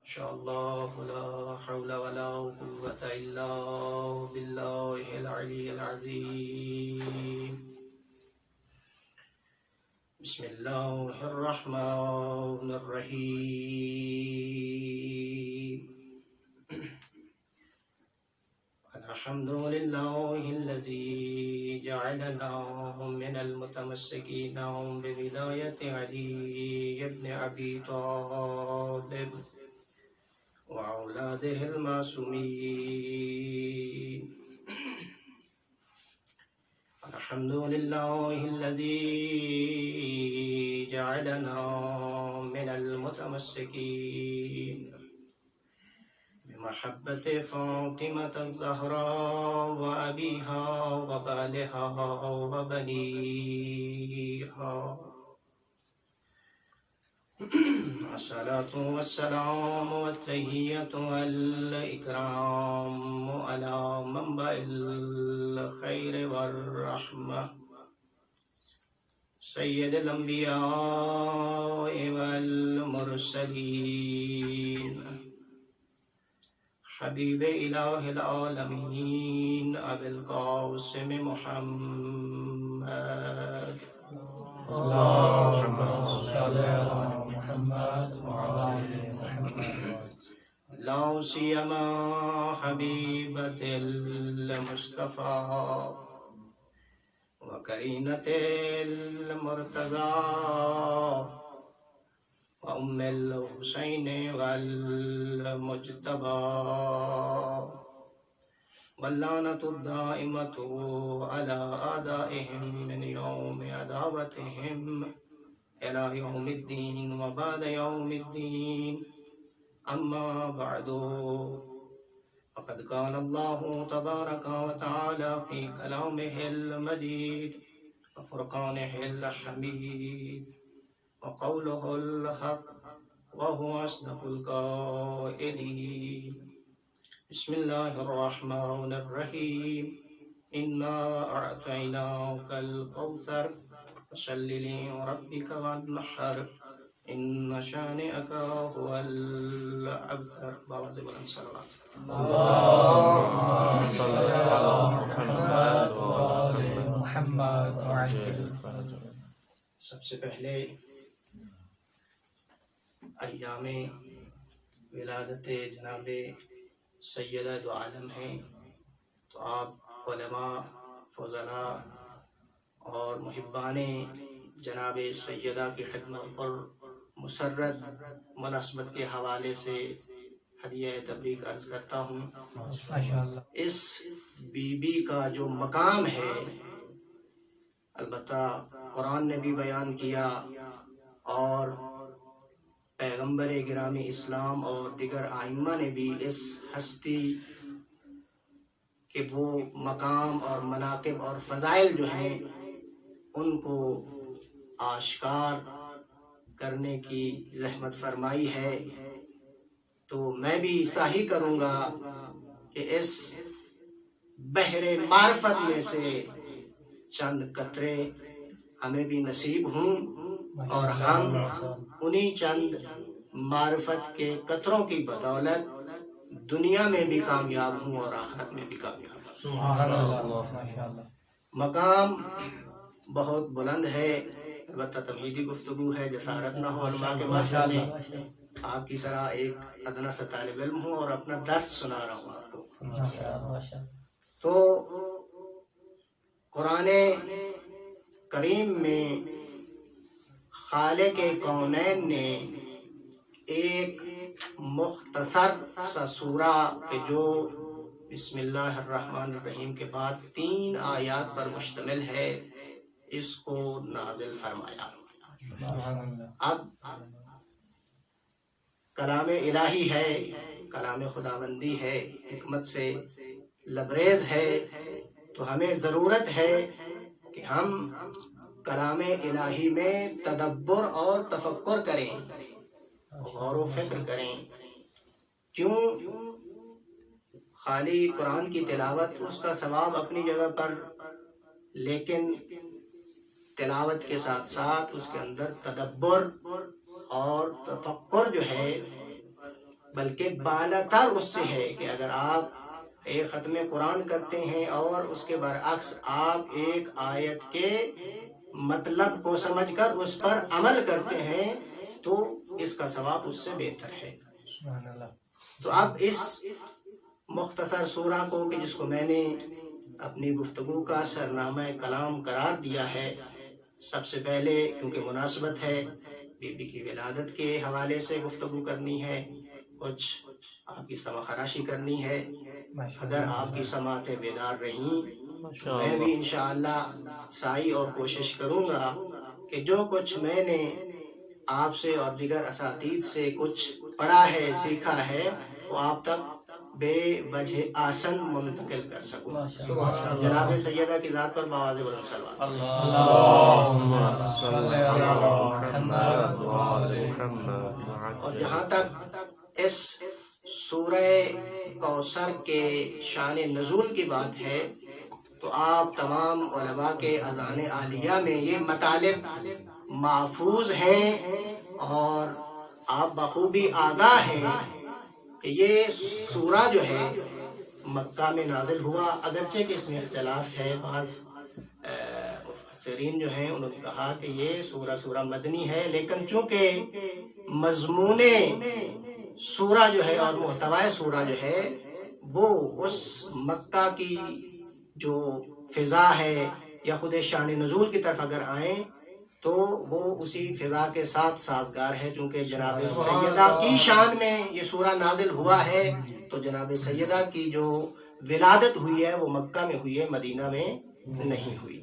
شاء الله لا حول ولا قوة إلا بالله العلي العظيم. بسم الله الرحمن الرحيم. الحمد لله الذي جعلنا من المتمسكين بولاية علي بن أبي طالب وأولاده المعصومين. الحمد لله الذي جعلنا من المتمسكين بمحبة فاطمة الزهراء وأبيها وبالها وبنيها. الصلاة والسلام والتحية والإكرام على منبع الخير والرحمة سيد الأنبياء والمرسلين حبيب إله العالمين أبي القاسم محمد. اللهم صل على محمد وعلى آل محمد. لا سيما حبيبة المصطفى وكريمة المرتضى وأم الحسين والمجتبى واللعنة الدائمة على أعدائهم من يوم عداوتهم إلى يوم الدين وبعد يوم الدين. أما بعد، فقد قال الله تبارك وتعالى في كلامه المجيد وفرقانه الحميد وقوله الحق وهو أصدق القائلين. بسم الله الرحمن الرحيم. إنا أعطيناك الكوثر فصل لربك وانحر إن شانئك هو الأبتر. بابا زبان صلوات. اللهم صل على محمد وآل محمد وعجل الفرج. سب سے پہلے ایام ولادت جناب سیدہ دو عالم ہیں، تو آپ علماء، فضلاء اور محبان جناب سیدہ کی خدمت پر مسرت مناسبت کے حوالے سے ہدیہ تبریک عرض کرتا ہوں. اس بی بی کا جو مقام ہے، البتہ قرآن نے بھی بیان کیا اور پیغمبر گرامی اسلام اور دیگر ائمہ نے بھی اس ہستی کے وہ مقام اور مناقب اور فضائل جو ہیں ان کو آشکار کرنے کی زحمت فرمائی ہے. تو میں بھی صحیح کروں گا کہ اس بحر معرفت میں سے چند قطرے ہمیں بھی نصیب ہوں اور ہم انہی چند معرفت کے قطروں کی بدولت دنیا میں بھی کامیاب ہوں اور آخرت میں بھی کامیاب ہوں. سبحان اللہ. مقام بہت بلند ہے، البتہ تمہیدی گفتگو ہے، جسارت نہ ہو علماء کے معاشرے میں. آپ کی طرح ایک ادنا سا طالب علم ہوں اور اپنا درس سنا رہا ہوں آپ کو. تو قرآن کریم میں خالق کونین نے ایک مختصر سا سورہ کہ جو بسم اللہ الرحمن الرحیم کے بعد 3 آیات پر مشتمل ہے، اس کو نازل فرمایا. اب کلام الہی ہے، کلام خداوندی ہے، حکمت سے لبریز ہے، تو ہمیں ضرورت ہے کہ ہم کلام الہی میں تدبر اور تفکر کریں، غور و فکر کریں. کیوں؟ خالی قرآن کی تلاوت اس کا ثواب اپنی جگہ پر، لیکن تلاوت کے ساتھ ساتھ اس کے اندر تدبر اور تفکر جو ہے بلکہ بالاتر اس سے ہے کہ اگر آپ ایک ختم قرآن کرتے ہیں اور اس کے برعکس آپ ایک آیت کے مطلب کو سمجھ کر اس پر عمل کرتے ہیں تو اس کا ثواب اس سے بہتر ہے۔ سبحان اللہ۔ تو اب اس مختصر سورہ کو کہ جس کو میں نے اپنی گفتگو کا سرنامہ کلام قرار دیا ہے، سب سے پہلے کیونکہ مناسبت ہے بی بی کی ولادت کے حوالے سے گفتگو کرنی ہے، کچھ آپ کی سمع خراشی کرنی ہے۔ اگر آپ کی سماعتیں بیدار رہیں تو میں بھی انشاءاللہ سعی اور کوشش کروں گا کہ جو کچھ میں نے آپ سے اور دیگر اساتید سے کچھ پڑھا ہے، سیکھا ہے، وہ آپ تک بے وجہ آسن منتقل کر سکوں۔ جناب سیدہ کی ذات پر بآواز بلند صلوات۔ اللہم صلی علی محمد وعلی محمد۔ اور جہاں تک اس سورہ کوثر کے شان نزول کی بات ہے تو آپ تمام علماء کے اذان عالیہ میں یہ مطالب محفوظ ہیں اور آپ بخوبی آگاہ ہیں کہ یہ سورہ جو ہے مکہ میں نازل ہوا، اگرچہ کہ اس میں اختلاف ہے، بعض مفسرین جو ہیں انہوں نے کہا کہ یہ سورہ مدنی ہے، لیکن چونکہ مضمون سورہ جو ہے اور محتوی سورہ جو ہے وہ اس مکہ کی جو فضا ہے یا خود شان نزول کی طرف اگر آئیں تو وہ اسی فضا کے ساتھ سازگار ہے، چونکہ جناب سیدہ کی شان میں یہ سورہ نازل ہوا ہے تو جناب سیدہ کی جو ولادت ہوئی ہے وہ مکہ میں ہوئی ہے، مدینہ میں نہیں ہوئی۔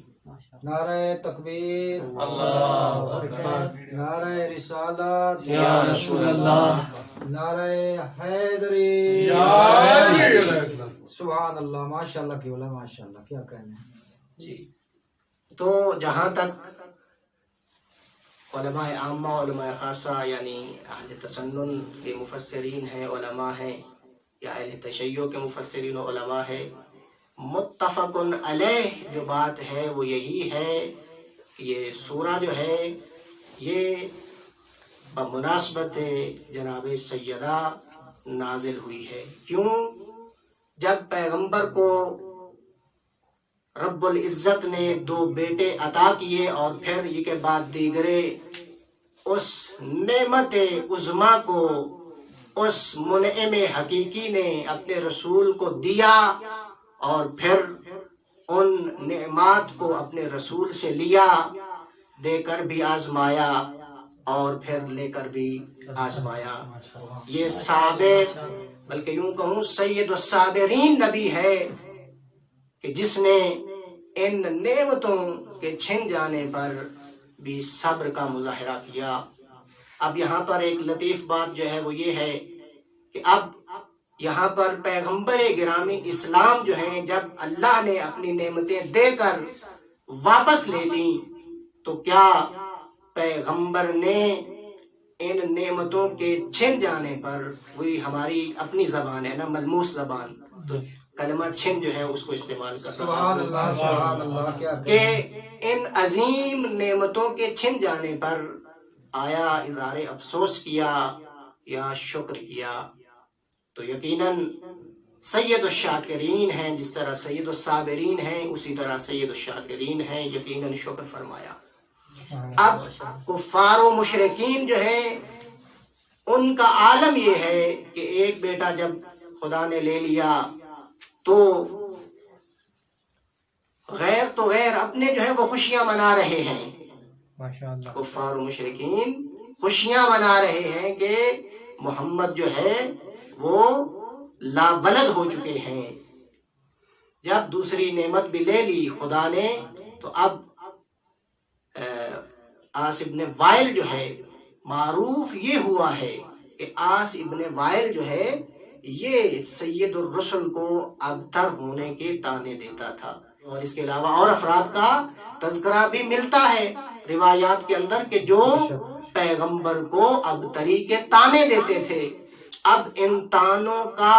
نعرہ تکبیر، اللہ اکبر، نعرہ رسالت، یا رسول اللہ، نعرہ حیدری، یا علی۔ سبحان اللہ، ماشاءاللہ کی بولا، ماشاءاللہ، کیا کہنے جی تو جہاں تک علماء عامہ، علماء خاصہ یعنی اہل تسنن کے مفسرین ہیں، علماء ہیں، یا اہل تشیع کے مفسرین و علماء ہیں، متفق علیہ جو بات ہے وہ یہی ہے کہ یہ سورہ جو ہے یہ بمناسبت جناب سیدہ نازل ہوئی ہے۔ کیوں؟ جب پیغمبر کو رب العزت نے 2 بیٹے عطا کیے اور پھر یہ کے بعد دیگرے اس نعمت عظما کو اس منعم حقیقی نے اپنے رسول کو دیا اور پھر ان نعمات کو اپنے رسول سے لیا، دے کر بھی آزمایا اور پھر لے کر بھی آزمایا۔ یہ صابر، بلکہ یوں کہوں سید الصابرین نبی ہے کہ جس نے ان نعمتوں کے چھن جانے پر بھی صبر کا مظاہرہ کیا۔ اب یہاں پر ایک لطیف بات جو ہے وہ یہ ہے کہ اب یہاں پر پیغمبر گرامی اسلام جو ہیں جب اللہ نے اپنی نعمتیں دے کر واپس لے لیں تو کیا پیغمبر نے ان نعمتوں کے چھن جانے پر، وہی ہماری اپنی زبان ہے نا، ملموس زبان، تو کلمہ چھن جو ہے اس کو استعمال کر رہا سبحان ہوں اللہ، سبحان اللہ، کیا کہ کہنے ان عظیم نعمتوں کے چھن جانے پر آیا اظہار افسوس کیا یا شکر کیا؟ تو یقیناً سید الشاکرین ہیں، جس طرح سید الصابرین ہیں اسی طرح سید الشاکرین ہیں، یقیناً شکر فرمایا۔ اب کفار و مشرکین جو ہیں ان کا عالم یہ ہے کہ ایک بیٹا جب خدا نے لے لیا تو غیر اپنے جو ہے وہ خوشیاں منا رہے ہیں، ماشاءاللہ۔ کفار و مشرکین خوشیاں منا رہے ہیں کہ محمد جو ہے وہ لا ولد ہو چکے ہیں۔ جب دوسری نعمت بھی لے لی خدا نے تو اب آس ابن وائل جو ہے، معروف یہ ہوا ہے کہ آس ابن وائل جو ہے یہ سید الرسل کو ابتر ہونے کے تانے دیتا تھا، اور اس کے علاوہ اور افراد کا تذکرہ بھی ملتا ہے روایات کے اندر کہ جو پیغمبر کو ابتری کے تانے دیتے تھے۔ اب ان تانوں کا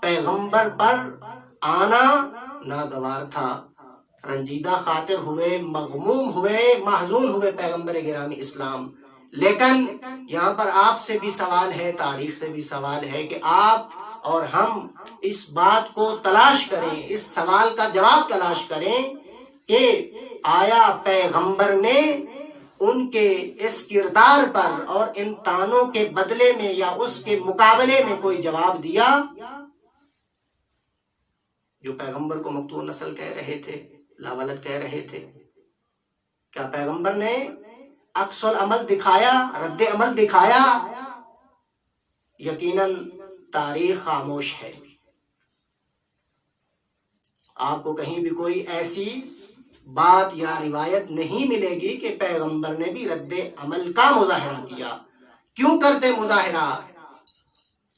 پیغمبر پر آنا ناگوار تھا، رنجیدہ خاطر ہوئے، مغموم ہوئے، محزون ہوئے پیغمبر گرامی اسلام لیکن یہاں پر آپ سے بھی سوال ہے، تاریخ سے بھی سوال ہے کہ آپ اور ہم اس بات کو تلاش کریں، اس سوال کا جواب تلاش کریں کہ آیا پیغمبر نے ان کے اس کردار پر اور ان تانوں کے بدلے میں یا اس کے مقابلے میں کوئی جواب دیا؟ جو پیغمبر کو مقتول نسل کہہ رہے تھے، لاولد کہہ رہے تھے، کیا پیغمبر نے عکس العمل دکھایا، رد عمل دکھایا؟ یقیناً تاریخ خاموش ہے. آپ کو کہیں بھی کوئی ایسی بات یا روایت نہیں ملے گی کہ پیغمبر نے بھی رد عمل کا مظاہرہ کیا. کیوں کرتے مظاہرہ؟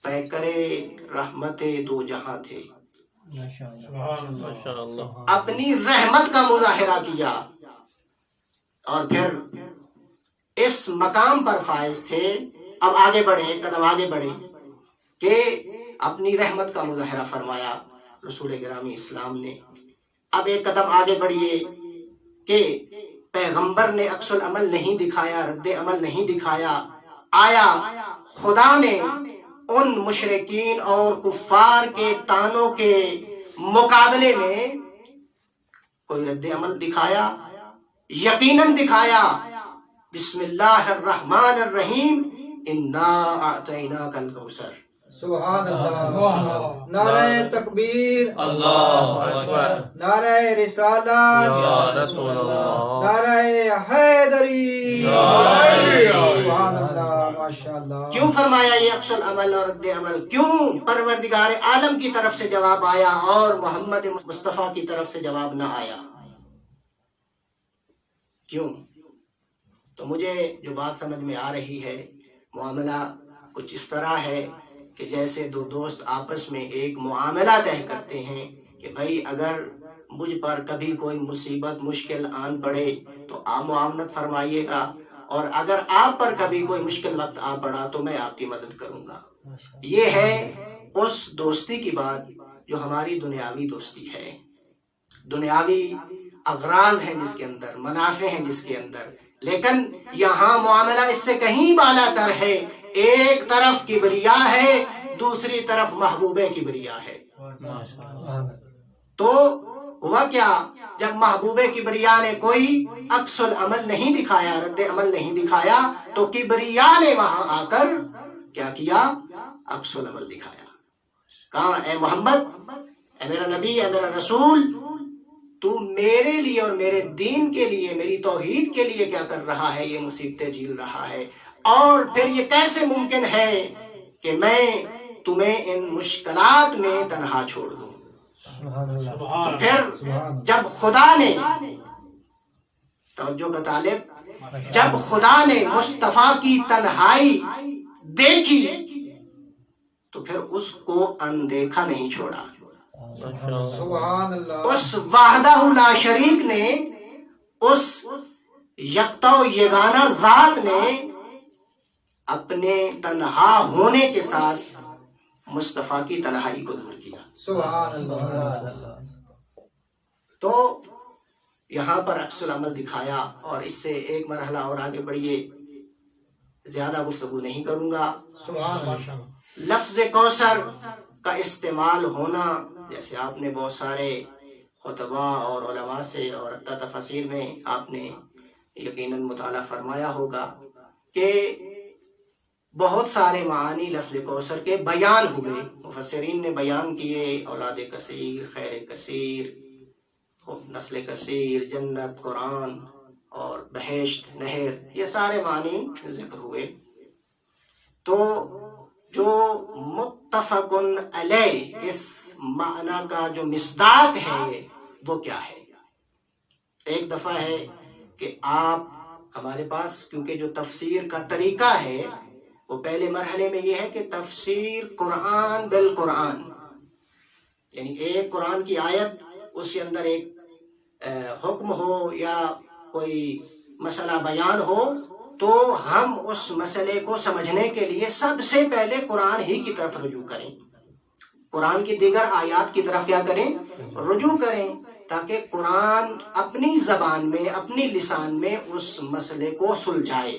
پیکرے رحمت دو جہاں تھے، اپنی رحمت کا مظاہرہ کیا اور پھر اس مقام پر فائز تھے. اب آگے بڑھے، ایک قدم آگے بڑھے کہ اپنی رحمت کا مظاہرہ فرمایا رسول گرامی اسلام نے. اب ایک قدم آگے بڑھیے کہ پیغمبر نے عکس العمل نہیں دکھایا، رد عمل نہیں دکھایا. آیا خدا نے ان مشرکین اور کفار کے تانوں کے مقابلے میں کوئی رد عمل دکھایا؟ یقیناً دکھایا. بسم اللہ الرحمن الرحیم، انا اعطیناک الکوثر. سبحان اللہ. نعرہ تکبیر، اللہ اکبر، نعرہ رسالت، یا رسول اللہ، نعرہ حیدری. سبحان اللہ، ماشاء اللہ. کیوں فرمایا یہ عکس العمل اور رد عمل؟ کیوں پروردگار عالم کی طرف سے جواب آیا اور محمد مصطفیٰ کی طرف سے جواب نہ آیا؟ کیوں؟ تو مجھے جو بات سمجھ میں آ رہی ہے، معاملہ کچھ اس طرح ہے کہ جیسے دو دوست آپس میں ایک معاملہ طے کرتے ہیں کہ بھائی اگر مجھ پر کبھی کوئی مصیبت مشکل آن پڑے تو آپ معاونت فرمائیے گا، اور اگر آپ پر کبھی کوئی مشکل وقت آ پڑا تو میں آپ کی مدد کروں گا. یہ ہے اس دوستی کی بات جو ہماری دنیاوی دوستی ہے. دنیاوی اغراض ہیں جس کے اندر، منافع ہیں جس کے اندر، لیکن یہاں معاملہ اس سے کہیں بالا تر ہے. ایک طرف کبریا ہے، دوسری طرف محبوب کبریا ہے. تو ہوا کیا؟ جب محبوب کبریا نے کوئی عکس العمل نہیں دکھایا، رد عمل نہیں دکھایا، تو کبریا نے وہاں آ کر کیا کیا؟ عکس العمل دکھایا. کہا اے محمد، اے میرا نبی، اے میرا رسول، تو میرے لیے اور میرے دین کے لیے، میری توحید کے لیے کیا کر رہا ہے؟ یہ مصیبتیں جھیل رہا ہے، اور پھر یہ کیسے ممکن ہے کہ میں تمہیں ان مشکلات میں تنہا چھوڑ دوں؟ پھر جب خدا نے، توجہ کا طالب، جب خدا نے مصطفیٰ کی تنہائی دیکھی تو پھر اس کو اندیکھا نہیں چھوڑا. سبحان اللہ. اس وحدہ لا شریک نے، اس یکتا و یگانہ ذات نے اپنے تنہا ہونے کے ساتھ مصطفیٰ کی تنہائی کو دور کیا. سبحان اللہ. تو یہاں پر عکس العمل دکھایا. اور اس سے ایک مرحلہ اور آگے بڑھیے، زیادہ گفتگو نہیں کروں گا. سبحان اللہ. لفظ کوثر کا استعمال ہونا، جیسے آپ نے بہت سارے خطباء اور علماء سے اور حتی تفاسیر میں آپ نے یقیناً مطالعہ فرمایا ہوگا کہ بہت سارے معانی لفظ کوثر کے بیان ہوئے. مفسرین نے بیان کیے، اولاد کثیر، خیر کثیر، نسل کثیر، جنت، قرآن اور بہشت، نہر، یہ سارے معنی ذکر ہوئے. تو جو متفق علیہ اس معنی کا جو مصداق ہے وہ کیا ہے؟ ایک دفعہ ہے کہ آپ ہمارے پاس، کیونکہ جو تفسیر کا طریقہ ہے وہ پہلے مرحلے میں یہ ہے کہ تفسیر قرآن بالقرآن، یعنی ایک قرآن کی آیت، اس کے اندر ایک حکم ہو یا کوئی مسئلہ بیان ہو، تو ہم اس مسئلے کو سمجھنے کے لیے سب سے پہلے قرآن ہی کی طرف رجوع کریں، قرآن کی دیگر آیات کی طرف کیا کریں؟ رجوع کریں، تاکہ قرآن اپنی زبان میں، اپنی لسان میں اس مسئلے کو سلجھائے.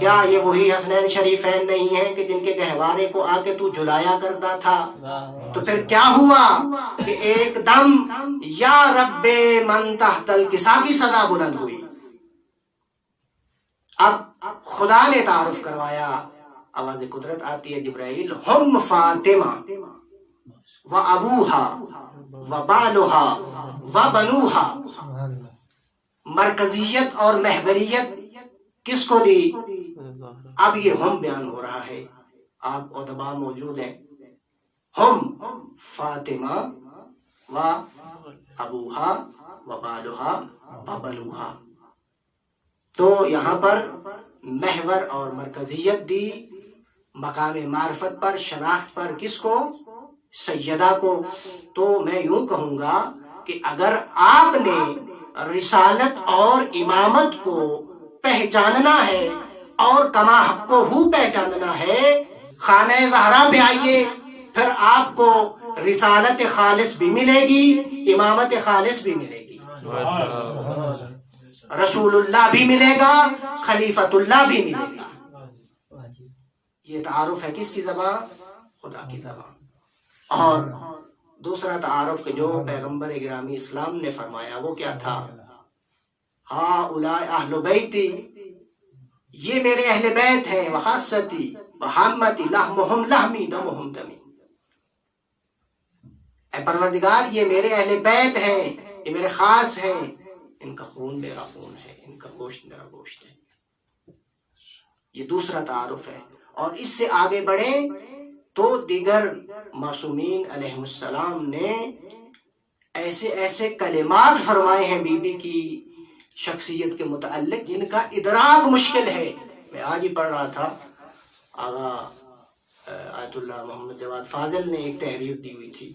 کیا یہ وہی حسنین شریفین نہیں ہیں کہ جن کے گہوارے کو آ کے تو جلایا کرتا تھا؟ تو پھر کیا ہوا کہ ایک دم یا رب من تحت الکسا کی صدا بلند ہوئی. اب خدا نے تعارف کروایا، آواز قدرت آتی ہے جبرائیل، ہم فاطمہ و ابوہا و بالہا و بنوہا. مرکزیت اور محوریت کس کو دی؟ اب یہ ہم بیان ہو رہا ہے، آپ ادبا موجود ہیں. ہم فاطمہ و ابوہا و بالہا و بنوہا. تو یہاں پر محور اور مرکزیت دی، مقام معرفت پر، شناخت پر کس کو؟ سیدہ کو. تو میں یوں کہوں گا کہ اگر آپ نے رسالت اور امامت کو پہچاننا ہے اور کما حق کو ہو پہچاننا ہے، خانہ زہرا پہ آئیے، پھر آپ کو رسالت خالص بھی ملے گی، امامت خالص بھی ملے گی، رسول اللہ بھی ملے گا، خلیفۃ اللہ بھی ملے گا. یہ تعارف ہے کس کی زبان؟ خدا کی زبان. اور دوسرا تعارف کہ جو پیغمبر گرامی اسلام نے فرمایا وہ کیا تھا؟ ہؤلاء اہل بیتی، یہ میرے اہل بیت ہیں، وخاصتی وحامتی لحمہم لحمی دمہم دمی. اے پروردگار یہ میرے اہل بیت ہیں، یہ میرے خاص ہیں، ان کا خون میرا خون ہے، ان کا گوشت میرا گوشت ہے. یہ دوسرا تعارف ہے. اور اس سے آگے بڑھیں تو دیگر معصومین علیہ السلام نے ایسے ایسے کلمات فرمائے ہیں بی بی کی شخصیت کے متعلق جن کا ادراک مشکل ہے. میں آج ہی پڑھ رہا تھا، آغا آیت اللہ محمد جواد فاضل نے ایک تحریر دی ہوئی تھی،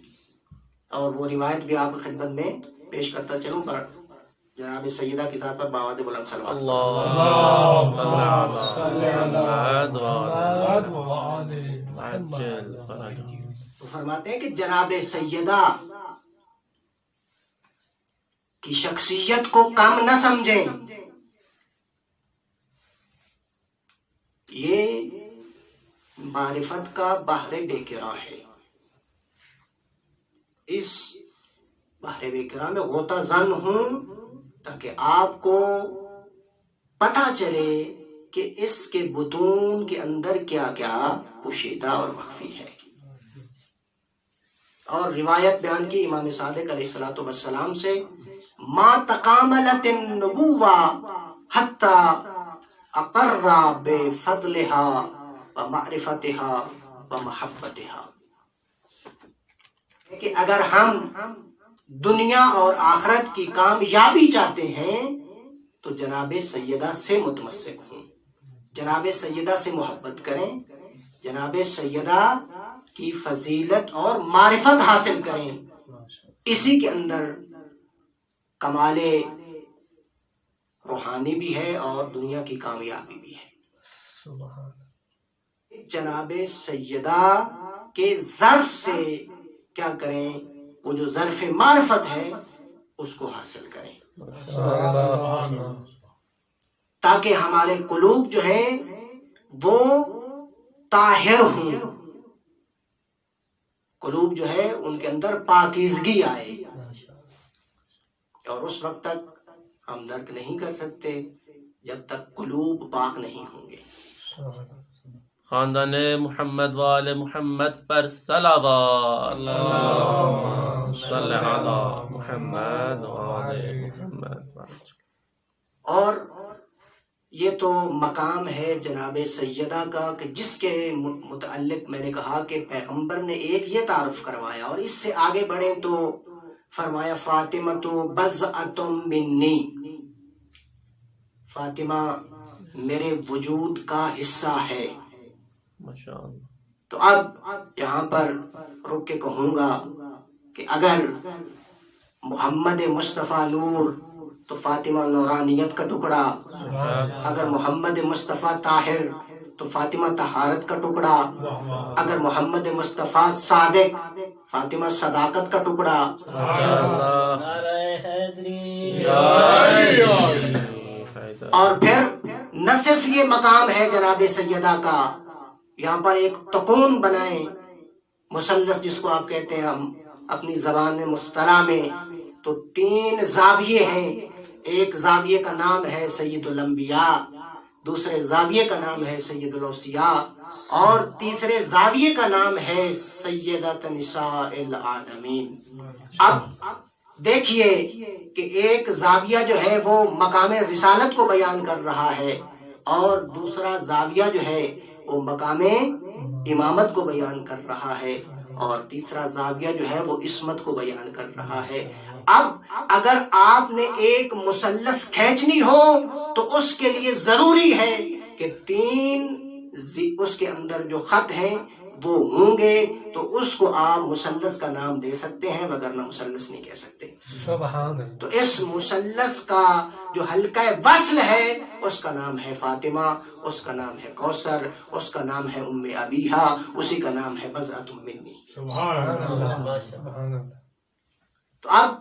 اور وہ روایت بھی آپ کی خدمت میں پیش کرتا چلوں. پر جناب سیدہ کی ذات پر باواد بلند صلوات. تو فرماتے ہیں کہ جناب سیدہ کی شخصیت کو کم نہ سمجھیں، یہ معرفت کا بحر بے کرا ہے. اس بحر بے کرا میں غوطہ زن ہوں تاکہ آپ کو پتہ چلے کہ اس کے بطون کے اندر کیا کیا پوشیدہ اور مخفی ہے. اور روایت بیان کی امام صادق علیہ الصلوۃ والسلام سے، ما تکاملت النبوہ حتی اقر بفضلها ومعرفتها ومحبتها. کہ اگر ہم دنیا اور آخرت کی کامیابی چاہتے ہیں تو جناب سیدہ سے متمسک ہوں، جناب سیدہ سے محبت کریں، جناب سیدہ کی فضیلت اور معرفت حاصل کریں. اسی کے اندر کمال روحانی بھی ہے اور دنیا کی کامیابی بھی ہے. جناب سیدہ کے ظرف سے کیا کریں؟ وہ جو ظرف معرفت ہے اس کو حاصل کریں تاکہ ہمارے قلوب جو ہیں وہ طاہر ہوں، قلوب جو ہے ان کے اندر پاکیزگی آئے. اور اس وقت تک ہم درک نہیں کر سکتے جب تک قلوب پاک نہیں ہوں گے. خاندان محمد وآل محمد پر صلوات. اللہم صل علی محمد وآل محمد. اور یہ تو مقام ہے جناب سیدہ کا کہ جس کے متعلق میں نے کہا کہ پیغمبر نے ایک یہ تعارف کروایا. اور اس سے آگے بڑھیں تو فرمایا فاطمہ بضعۃ منی، فاطمہ میرے وجود کا حصہ ہے. تو اب یہاں پر رک کے کہوں گا کہ اگر محمد مصطفیٰ نور تو فاطمہ نورانیت کا ٹکڑا، اگر محمد مصطفیٰ طاہر تو فاطمہ طہارت کا ٹکڑا، اگر محمد مصطفیٰ صادق فاطمہ صداقت کا ٹکڑا، اور پھر نہ صرف یہ مقام ہے جناب سیدہ کا، یہاں پر ایک تکون بنائیں، مثلث جس کو آپ کہتے ہیں ہم اپنی زبان مصطلح میں، تو 3 زاویے ہیں. ایک زاویے کا نام ہے سید الانبیاء، دوسرے زاویے کا نام ہے سید الاوصیاء، اور تیسرے زاویے کا نام ہے سیدۃ نساء العالمین. اب دیکھیے کہ ایک زاویہ جو ہے وہ مقام رسالت کو بیان کر رہا ہے، اور دوسرا زاویہ جو ہے وہ مقام امامت کو بیان کر رہا ہے، اور تیسرا زاویہ جو ہے وہ عصمت کو بیان کر رہا ہے. اب اگر آپ نے ایک مثلث کھینچنی ہو تو اس کے لیے ضروری ہے کہ 3 اس کے اندر جو خط ہیں وہ ہوں گے، تو اس کو آپ مثلث کا نام دے سکتے ہیں، وگرنہ مثلث نہیں کہہ سکتے. سبحان اللہ. تو اس مثلث کا جو حلقہ وصل ہے اس کا نام ہے فاطمہ، اس کا نام ہے کوثر، اس کا نام ہے ام ابیہا، اسی کا نام ہے بضعۃ منی. سبحان اللہ. سبحان اللہ. تو اب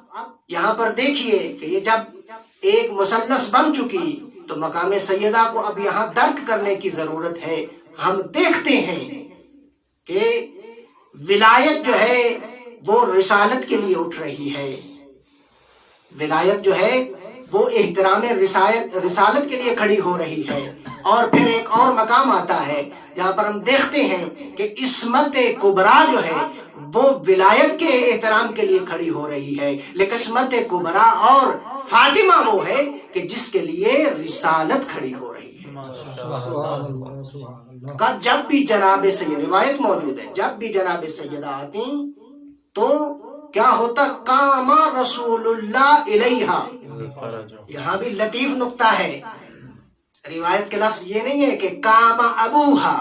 یہاں پر دیکھیے کہ یہ جب ایک مثلث بن چکی تو مقام سیدہ کو اب یہاں درک کرنے کی ضرورت ہے. ہم دیکھتے ہیں کہ ولایت جو ہے وہ رسالت کے لیے اٹھ رہی ہے، ولایت جو ہے وہ احترام رسالت کے لیے کھڑی ہو رہی ہے. اور پھر ایک اور مقام آتا ہے جہاں پر ہم دیکھتے ہیں کہ عصمت کبریٰ جو ہے وہ ولایت کے احترام کے لیے کھڑی ہو رہی ہے، لیکن عصمت کبریٰ اور فاطمہ وہ ہے کہ جس کے لیے رسالت کھڑی ہو رہی ہے. سبحان اللہ سبحان اللہ. کا جب بھی جناب سید، روایت موجود ہے، جب بھی جناب سیدہ آتی تو کیا ہوتا؟ قام رسول اللہ علیہا. یہاں بھی لطیف نقطہ ہے، روایت کے لفظ یہ نہیں ہے کہ قام ابوہا،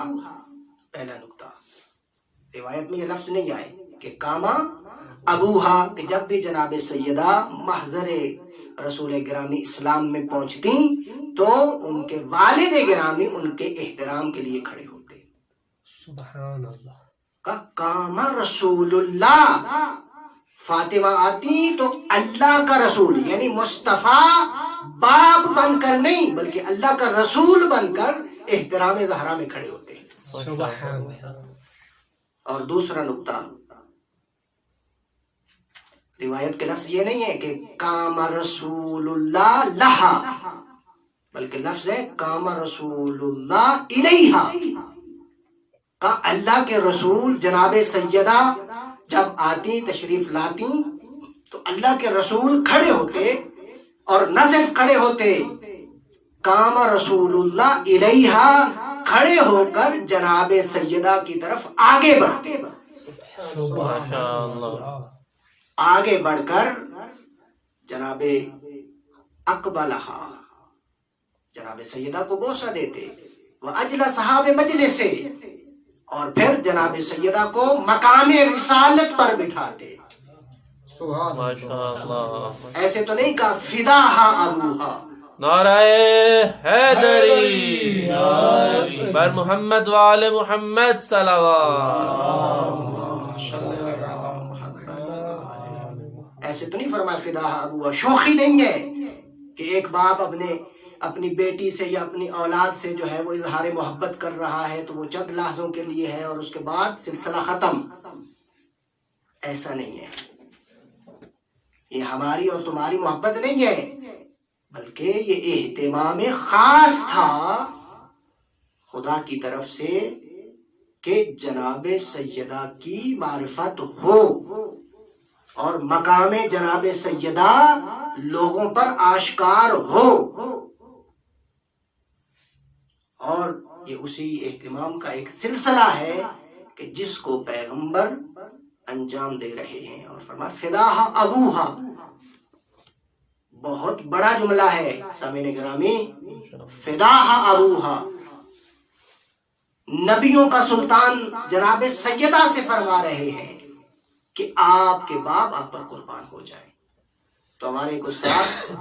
پہلا نقطہ روایت میں یہ لفظ نہیں آئے کہ قام ابوہا، کہ جب بھی جناب سیدہ محضر رسول گرامی اسلام میں پہنچتی تو ان کے والد گرامی ان کے احترام کے لیے کھڑے ہوتے. سبحان اللہ. کا قام رسول اللہ، فاطمہ آتی تو اللہ کا رسول یعنی مصطفیٰ باپ بن کر نہیں بلکہ اللہ کا رسول بن کر احترام زہرا میں کھڑے ہوتے ہیں. سبحان اللہ. اور دوسرا نقطہ، روایت کے لفظ یہ نہیں ہے کہ قام رسول اللہ لہا، بلکہ لفظ ہے قام رسول اللہ الیہا. کا اللہ کے رسول جناب سیدہ جب آتی تشریف لاتی تو اللہ کے رسول کھڑے ہوتے، اور نہ صرف کھڑے ہوتے، قام رسول اللہ الیہا، کھڑے ہو کر جناب سیدہ کی طرف آگے بڑھتے. آگے بڑھ کر جناب اقبلہا، جناب سیدہ کو بوسہ دیتے، وَأَجْلَسَهَا بِمَجْلِسِ، اور پھر جناب سیدہ کو مقام رسالت پر بٹھاتے. سبحان ماشاءاللہ. ایسے تو نہیں کہا فداہا ابوہا. نعرہ حیدری بر محمد وآل محمد صلوات. ایسے تو نہیں فرمایا فداہا ابوہا. شوخی نہیں ہے کہ ایک باپ اپنی بیٹی سے یا اپنی اولاد سے جو ہے وہ اظہار محبت کر رہا ہے تو وہ چند لحظوں کے لیے ہے اور اس کے بعد سلسلہ ختم. ایسا نہیں ہے. یہ ہماری اور تمہاری محبت نہیں ہے، بلکہ یہ اہتمام خاص تھا خدا کی طرف سے کہ جناب سیدہ کی معرفت ہو اور مقام جناب سیدہ لوگوں پر آشکار ہو. اور یہ اسی اہتمام کا ایک سلسلہ ہے کہ جس کو پیغمبر انجام دے رہے ہیں. اور فرمایا فداہا ابوہا، بہت بڑا جملہ ہے سامعین گرامی. فداہا ابوہا، نبیوں کا سلطان جناب سیدہ سے فرما رہے ہیں کہ آپ کے باپ آپ پر قربان ہو جائیں. تو ہمارے ایک استاد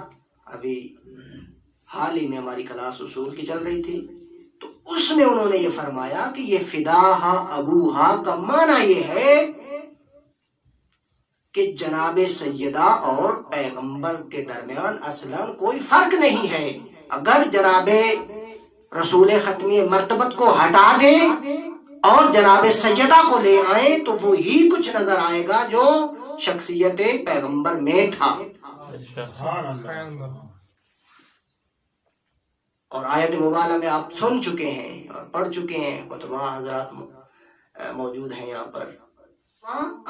ابھی حال ہی میں ہماری کلاس اصول کی چل رہی تھی تو اس میں انہوں نے یہ فرمایا کہ یہ فداہا ابوہا کا معنی یہ ہے کہ جناب سیدہ اور پیغمبر کے درمیان اصلاً کوئی فرق نہیں ہے. اگر جناب رسول ختمی مرتبت کو ہٹا دیں اور جناب سیدہ کو لے آئیں تو وہی کچھ نظر آئے گا جو شخصیت پیغمبر میں تھا. اور آیت مبالغہ میں آپ سن چکے ہیں اور پڑھ چکے ہیں، خطبہ حضرات موجود ہیں یہاں پر.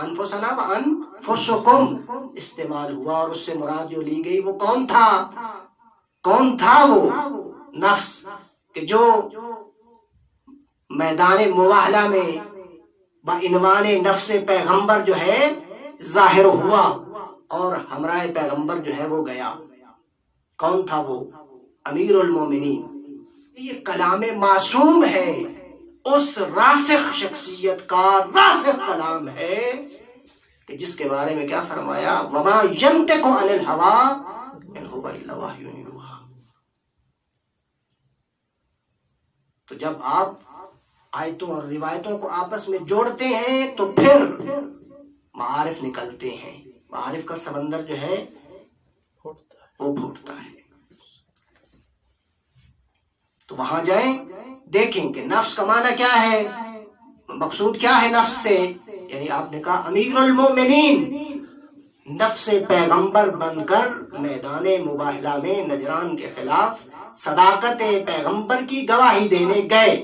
انفسنا و انفسکم استعمال ہوا اور اس سے مراد جو لی گئی وہ کون تھا؟ کون تھا وہ نفس کہ جو میدان مواہلہ میں بعنوان نفس پیغمبر جو ہے ظاہر ہوا اور ہمراہ پیغمبر جو ہے وہ گیا. کون تھا وہ؟ امیر المومنین. یہ کلام معصوم ہے، اس راسخ شخصیت کا راسخ کلام ہے کہ جس کے بارے میں کیا فرمایا؟ وما ينطق عن الهوى ان هو الا وحی یوحی. تو جب آپ آیتوں اور روایتوں کو آپس میں جوڑتے ہیں تو پھر معارف نکلتے ہیں. معارف کا سمندر جو ہے وہ پھوٹتا ہے. تو وہاں جائیں، دیکھیں کہ نفس کا معنی کیا ہے، مقصود کیا ہے نفس سے. یعنی آپ نے کہا امیر المومنین نفس پیغمبر بن کر میدان مباہلہ میں نجران کے خلاف صداقت پیغمبر کی گواہی دینے گئے.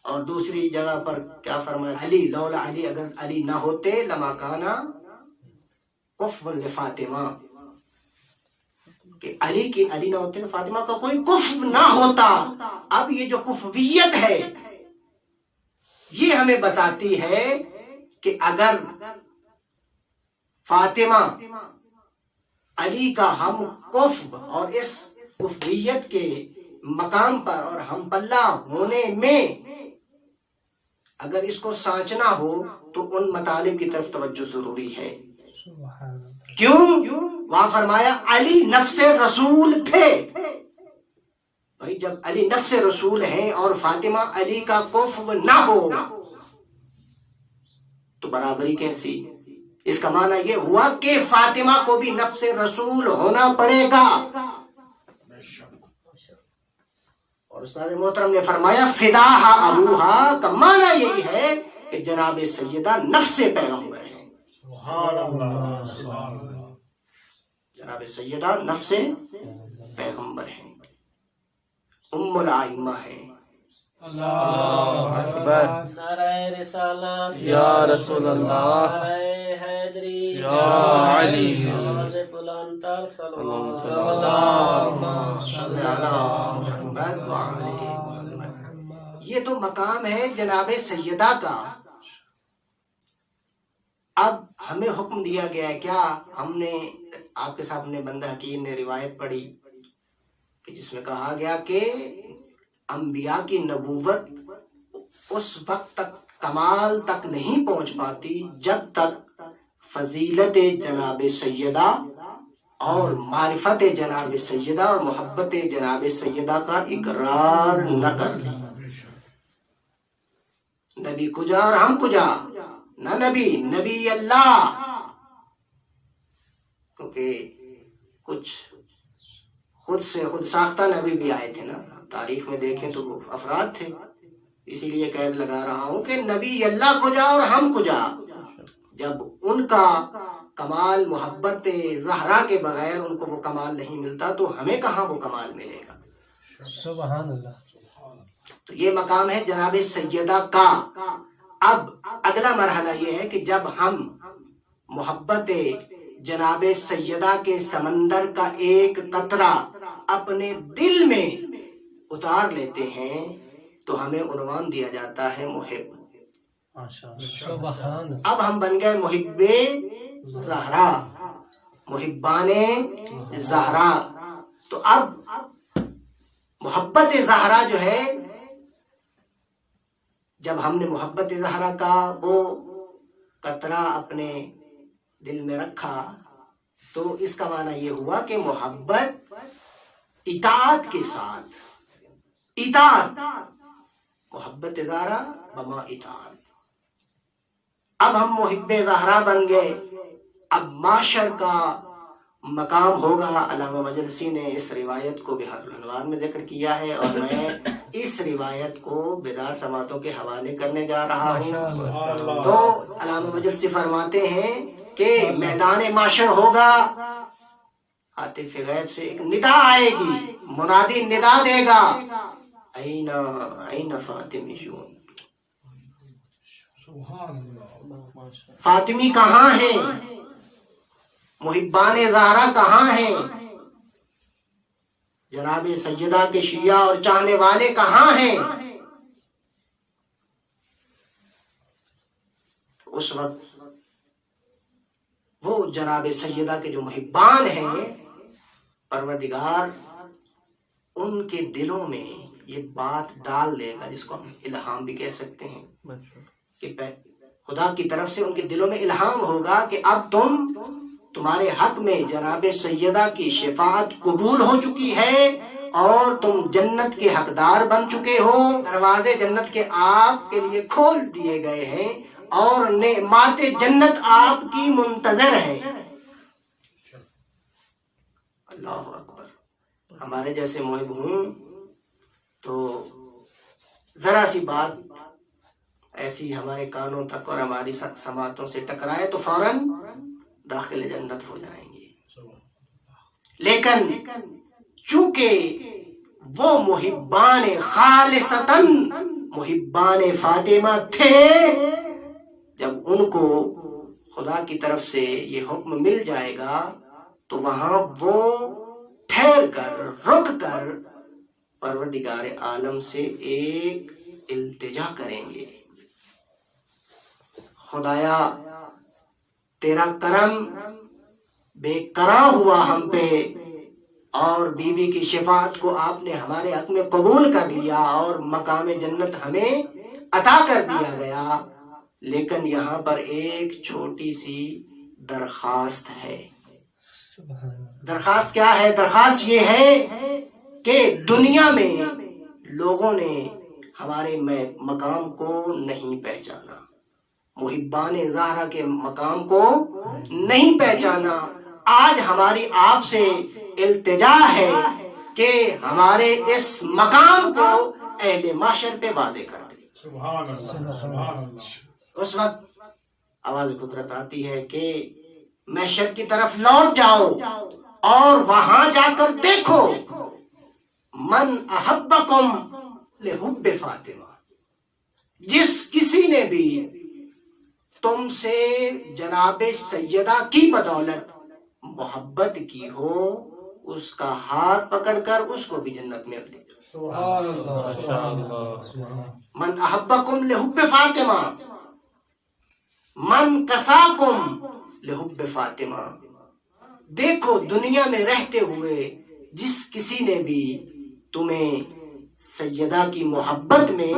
اور دوسری جگہ پر کیا فرمایا؟ علی لولا علی، اگر علی نہ ہوتے لما کانا کفوا لفاطمہ، کہ علی نہ ہوتے تو فاطمہ کا کوئی کفو نہ ہوتا. اب یہ جو کفویت ہے یہ ہمیں بتاتی ہے کہ اگر فاطمہ علی کا ہم کفو اور اس کفویت کے مقام پر اور ہم پلہ ہونے میں اگر اس کو سانچنا ہو تو ان مطالب کی طرف توجہ ضروری ہے. کیوں؟ وہاں فرمایا علی نفس رسول تھے. بھائی جب علی نفس رسول ہیں اور فاطمہ علی کا کفو نہ ہو تو برابری کیسی؟ اس کا معنی یہ ہوا کہ فاطمہ کو بھی نفس رسول ہونا پڑے گا. اور استاد محترم نے فرمایا فداہا ابوہا کا معنی یہی ہے کہ جناب سیدہ نفس پیغمبر ہیں. جناب سیدہ نفس پیغمبر ہیں، ام الائمہ ہیں. اللہ اکبر. نعرہ رسالت یا رسول اللہ، نعرہ حیدری یا علی، آواز بلند تر صلوات. صلی اللہ محمد وعلی محمد. یہ تو مقام ہے جناب سیدہ کا. اب ہمیں حکم دیا گیا ہے کیا؟ ہم نے آپ کے سامنے بندہ حکیم نے روایت پڑھی کہ جس میں کہا گیا کہ انبیاء کی نبوت اس وقت تک کمال تک نہیں پہنچ پاتی جب تک فضیلت جناب سیدہ اور معرفت جناب سیدہ اور محبت جناب سیدہ کا اقرار نہ کر لیں. نبی کجا اور ہم کجا؟ نہ نبی اللہ. کیونکہ کچھ خود سے خود ساختہ نبی بھی آئے تھے نا، تاریخ میں دیکھیں تو وہ افراد تھے. اسی لیے قید لگا رہا ہوں کہ نبی اللہ کجا اور ہم کجا. جب ان کا کمال محبت زہرا کے بغیر ان کو وہ کمال نہیں ملتا تو ہمیں کہاں وہ کمال ملے گا؟ سبحان اللہ. تو یہ مقام ہے جناب سیدہ کا. اب اگلا مرحلہ یہ ہے کہ جب ہم محبت جناب سیدہ کے سمندر کا ایک قطرہ اپنے دل میں اتار لیتے ہیں تو ہمیں عنوان دیا جاتا ہے محب. سبحان. اب ہم بن گئے محب زہرا، محبان زہرا. تو اب محبت زہرا جو ہے، جب ہم نے محبت زہرا کا وہ قطرہ اپنے دل میں رکھا تو اس کا معنی یہ ہوا کہ محبت اطاعت کے ساتھ، اطاعت، محبت زہرا بما اطاعت. اب ہم محب زہرا بن گئے. اب معاشر کا مقام ہوگا۔ علامہ مجلسی نے اس روایت کو بحار الانوار میں ذکر کیا ہے، اور میں اس روایت کو بیدار سماعتوں کے حوالے کرنے جا رہا ہوں۔ تو علامہ مجلسی فرماتے ہیں کہ میدان محشر ہوگا، ہاتف غیب سے ایک ندا آئے گی، منادی ندا دے گا، این فاطمیون، فاطمی کہاں ہیں، محبان زہرا کہاں ہیں، جناب سیدہ کے شیعہ اور چاہنے والے کہاں ہیں؟ اس وقت وہ جناب سیدہ کے جو محبان ہیں، پروردگار ان کے دلوں میں یہ بات ڈال دے گا، جس کو ہم الہام بھی کہہ سکتے ہیں، کہ خدا کی طرف سے ان کے دلوں میں الہام ہوگا کہ اب تمہارے حق میں جناب سیدہ کی شفاعت قبول ہو چکی ہے، اور تم جنت کے حقدار بن چکے ہو، دروازے جنت کے آپ کے لیے کھول دیے گئے ہیں، اور نعمات جنت آپ کی منتظر ہیں۔ اللہ اکبر۔ ہمارے جیسے محب ہوں تو ذرا سی بات ایسی ہمارے کانوں تک اور ہماری سماعتوں سے ٹکرائے تو فوراً داخل جنت ہو جائیں گے، لیکن چونکہ وہ محبان خالصتاً محبان فاطمہ تھے، جب ان کو خدا کی طرف سے یہ حکم مل جائے گا تو وہاں وہ ٹھہر کر، رک کر پروردگار عالم سے ایک التجا کریں گے، خدایا تیرا کرم بے قرار ہوا ہم پہ، اور بی بی کی شفاعت کو آپ نے ہمارے حق میں قبول کر لیا، اور مقام جنت ہمیں عطا کر دیا گیا، لیکن یہاں پر ایک چھوٹی سی درخواست ہے۔ درخواست کیا ہے؟ درخواست یہ ہے کہ دنیا میں لوگوں نے ہمارے مقام کو نہیں پہچانا، محبان زہرا کے مقام کو نہیں پہچانا۔ آج ہماری آپ سے التجا ہے کہ ہمارے اس مقام کو اہل محشر پہ واضح کر دے۔ سبحان اللہ، سبحان اللہ۔ اس وقت آواز قدرت آتی ہے کہ محشر کی طرف لوٹ جاؤ، اور وہاں جا کر دیکھو من احبکم لحب فاطمہ، جس کسی نے بھی تم سے جناب سیدہ کی بدولت محبت کی ہو، اس کا ہاتھ پکڑ کر اس کو بھی جنت میں اپنے سبحان اللہ، من احبکم لحب فاطمہ، من کساکم لحب فاطمہ۔ دیکھو دنیا میں رہتے ہوئے جس کسی نے بھی تمہیں سیدہ کی محبت میں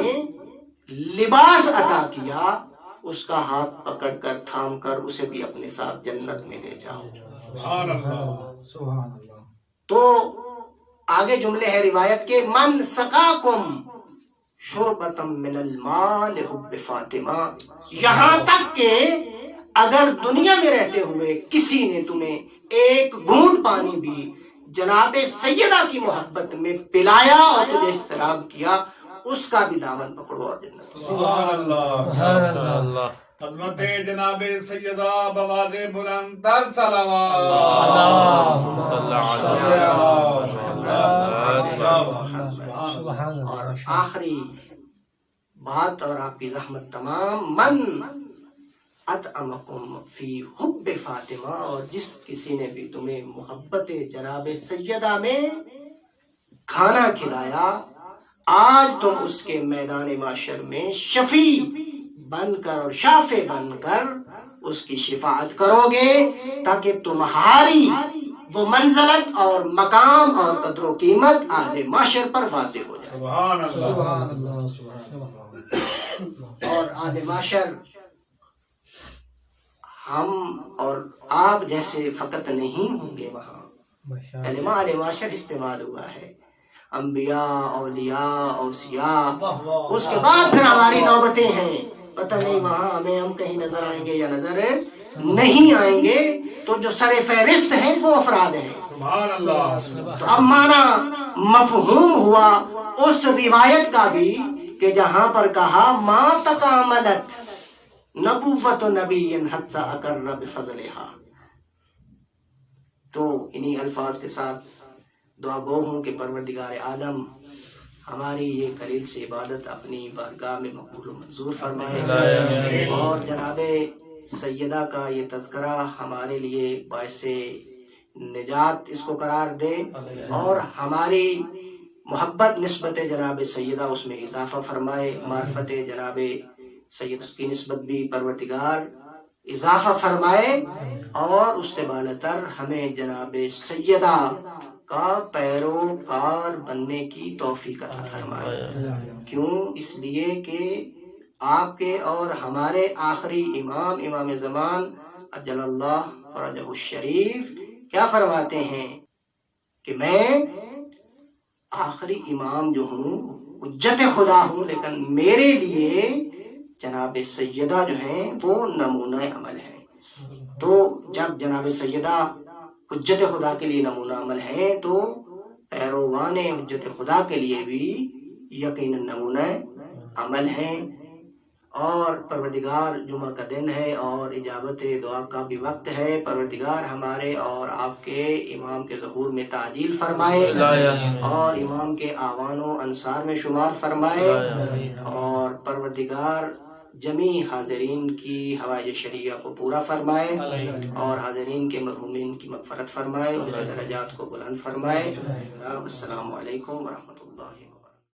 لباس عطا کیا، اس کا ہاتھ پکڑ کر، تھام کر اسے بھی اپنے ساتھ جنت میں لے جاؤ۔ سبحان اللہ، سبحان اللہ۔ تو آگے جملے ہیں روایت کے، من سقاکم شربتم من الماء لحب فاطمہ، یہاں تک کہ اگر دنیا میں رہتے ہوئے کسی نے تمہیں ایک گھونٹ پانی بھی جناب سیدہ کی محبت میں پلایا اور تجھے استراب کیا، اس کا بھی دامن پکڑو اور جنت۔ سبحان اللہ، سبحان اللہ۔ عظمت جناب سیدہ بواز بلند تر صلوات، اللہم صل علی سبحان اللہ۔ اور آخری بات اور آپ کی رحمت تمام، من اطعمکم فی حب فاطمہ، اور جس کسی نے بھی تمہیں محبت جناب سیدہ میں کھانا کھلایا، آج تم اس کے میدان معاشر میں شفیع بن کر اور شافع بن کر اس کی شفاعت کرو گے، تاکہ تمہاری وہ منزلت اور مقام اور قدر و قیمت اہل معاشر پر واضح ہو جائے۔ سبحان اللہ، سبحان اللہ، سبحان اللہ۔ اور اہل معاشر ہم اور آپ جیسے فقط نہیں ہوں گے وہاں، کلمہ اہل معاشر استعمال ہوا ہے، انبیاء، اولیاء، اوصیاء، اس کے بعد پھر ہماری نوبتیں ہیں، پتہ نہیں وہاں ہم کہیں نظر آئیں گے یا نظر نہیں آئیں گے تو جو سر فہرست ہیں وہ افراد ہیں. سبحان اللہ. تو اب مانا مفہوم ہوا اس روایت کا بھی کہ جہاں پر کہا ما تکاملت نبوت نبی حتی اقر بفضلہا. تو انہی الفاظ کے ساتھ دعا گو ہوں کہ پروردگار عالم ہماری یہ قلیل سی عبادت اپنی بارگاہ میں مقبول و منظور فرمائے، اور جناب سیدہ کا یہ تذکرہ ہمارے لیے باعث نجات اس کو قرار دے، اور ہماری محبت نسبت جناب سیدہ اس میں اضافہ فرمائے، معرفت جناب سید اس کی نسبت بھی پروردگار اضافہ فرمائے، اور اس سے بالاتر ہمیں جناب سیدہ کا پیروکار بننے کی توفیق عطا فرمائے. کیوں؟ اس لیے کہ آپ کے اور ہمارے آخری امام زمان اجل اللہ فرجہ الشریف کیا فرماتے ہیں کہ میں آخری امام جو ہوں حجت خدا ہوں، لیکن میرے لیے جناب سیدہ جو ہیں وہ نمونہ عمل ہے. تو جب جناب سیدہ حجت خدا کے لیے نمونہ عمل ہیں تو پیروان حجت خدا کے لیے بھی یقیناً نمونہ عمل ہیں. اور پروردگار جمعہ کا دن ہے اور اجابت دعا کا بھی وقت ہے. پروردگار ہمارے اور آپ کے امام کے ظہور میں تعجیل فرمائے، اور امام کے آوان و انصار میں شمار فرمائے، اور پروردگار جمیع حاضرین کی حوائج شریعہ کو پورا فرمائے، اور حاضرین کے مرحومین کی مغفرت فرمائے، ان کے درجات کو بلند فرمائے. السلام علیکم ورحمۃ اللہ.